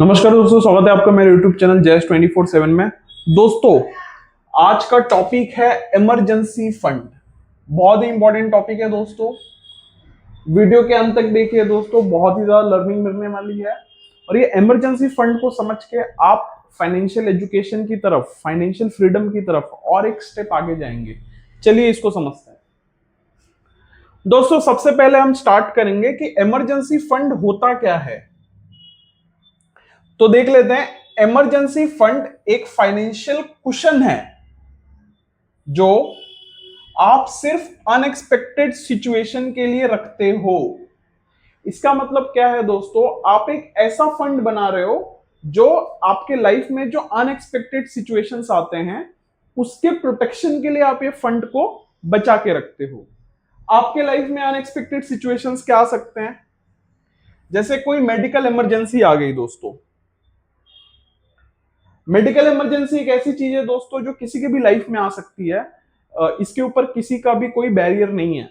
नमस्कार दोस्तों, स्वागत है आपका मेरे YouTube चैनल जैस 24/7 में। दोस्तों, आज का टॉपिक है इमरजेंसी फंड। बहुत ही इंपॉर्टेंट टॉपिक है दोस्तों। वीडियो के अंत तक देखिए दोस्तों, बहुत ही ज्यादा लर्निंग मिलने वाली है। और ये इमरजेंसी फंड को समझ के आप फाइनेंशियल एजुकेशन की तरफ, फाइनेंशियल फ्रीडम की तरफ और एक स्टेप आगे जाएंगे। चलिए इसको समझते हैं। दोस्तों, सबसे पहले हम स्टार्ट करेंगे कि इमरजेंसी फंड होता क्या है। तो देख लेते हैं। इमरजेंसी फंड एक फाइनेंशियल कुशन है जो आप सिर्फ अनएक्सपेक्टेड सिचुएशन के लिए रखते हो। इसका मतलब क्या है दोस्तों, आप एक ऐसा फंड बना रहे हो जो आपके लाइफ में जो अनएक्सपेक्टेड सिचुएशंस आते हैं उसके प्रोटेक्शन के लिए आप ये फंड को बचा के रखते हो। आपके लाइफ में अनएक्सपेक्टेड सिचुएशंस क्या आ सकते हैं? जैसे कोई मेडिकल इमरजेंसी आ गई दोस्तों। मेडिकल इमरजेंसी एक ऐसी चीज है दोस्तों जो किसी के भी लाइफ में आ सकती है। इसके ऊपर किसी का भी कोई बैरियर नहीं है।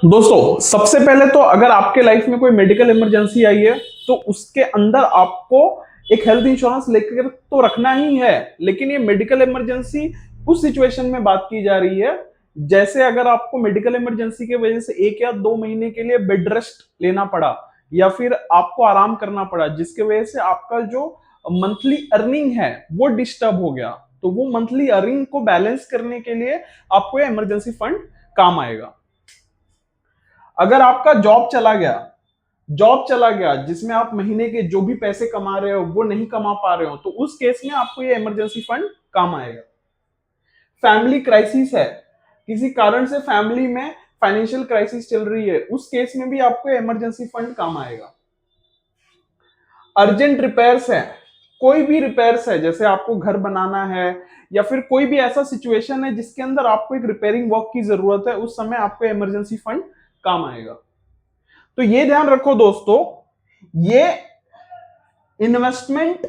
दोस्तों, सबसे पहले तो अगर आपके लाइफ में कोई मेडिकल इमरजेंसी आई है तो उसके अंदर आपको एक हेल्थ इंश्योरेंस लेकर तो रखना ही है। लेकिन ये मेडिकल इमरजेंसी उस सिचुएशन में बात की जा रही है, जैसे अगर आपको मेडिकल इमरजेंसी की वजह से 1 या 2 महीने के लिए बेड रेस्ट लेना पड़ा या फिर आपको आराम करना पड़ा, जिसकी वजह से आपका जो मंथली अर्निंग है वो डिस्टर्ब हो गया, तो वो मंथली अर्निंग को बैलेंस करने के लिए आपको ये इमरजेंसी फंड काम आएगा। अगर आपका जॉब चला गया जिसमें आप महीने के जो भी पैसे कमा रहे हो वो नहीं कमा पा रहे हो, तो उस केस में आपको ये इमरजेंसी फंड काम आएगा। फैमिली क्राइसिस है, किसी कारण से फैमिली में फाइनेंशियल क्राइसिस चल रही है, उस केस में भी आपको इमरजेंसी फंड काम आएगा। अर्जेंट रिपेयर्स है, कोई भी रिपेयर्स है, जैसे आपको घर बनाना है या फिर कोई भी ऐसा सिचुएशन है जिसके अंदर आपको एक रिपेयरिंग वर्क की जरूरत है, उस समय आपको इमरजेंसी फंड काम आएगा। तो ये ध्यान रखो दोस्तों, ये इन्वेस्टमेंट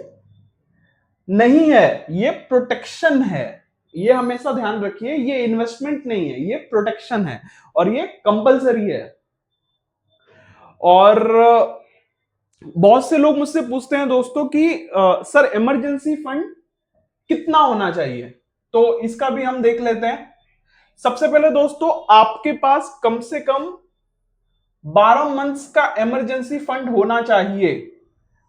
नहीं है, ये प्रोटेक्शन है। ये हमेशा ध्यान रखिए, ये इन्वेस्टमेंट नहीं है, ये प्रोटेक्शन है और ये कंपलसरी है। और बहुत से लोग मुझसे पूछते हैं दोस्तों कि सर इमरजेंसी फंड कितना होना चाहिए, तो इसका भी हम देख लेते हैं। सबसे पहले दोस्तों, आपके पास कम से कम 12 मंथ्स का इमरजेंसी फंड होना चाहिए।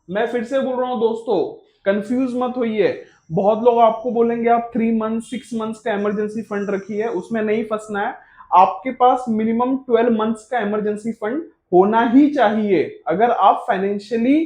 मैं फिर से बोल रहा हूं दोस्तों, कंफ्यूज मत होइए। बहुत लोग आपको बोलेंगे आप 3 मंथ 6 मंथ्स का इमरजेंसी फंड रखिए, उसमें नहीं फंसना है। आपके पास मिनिमम 12 मंथ्स का इमरजेंसी फंड होना ही चाहिए अगर आप फाइनेंशियली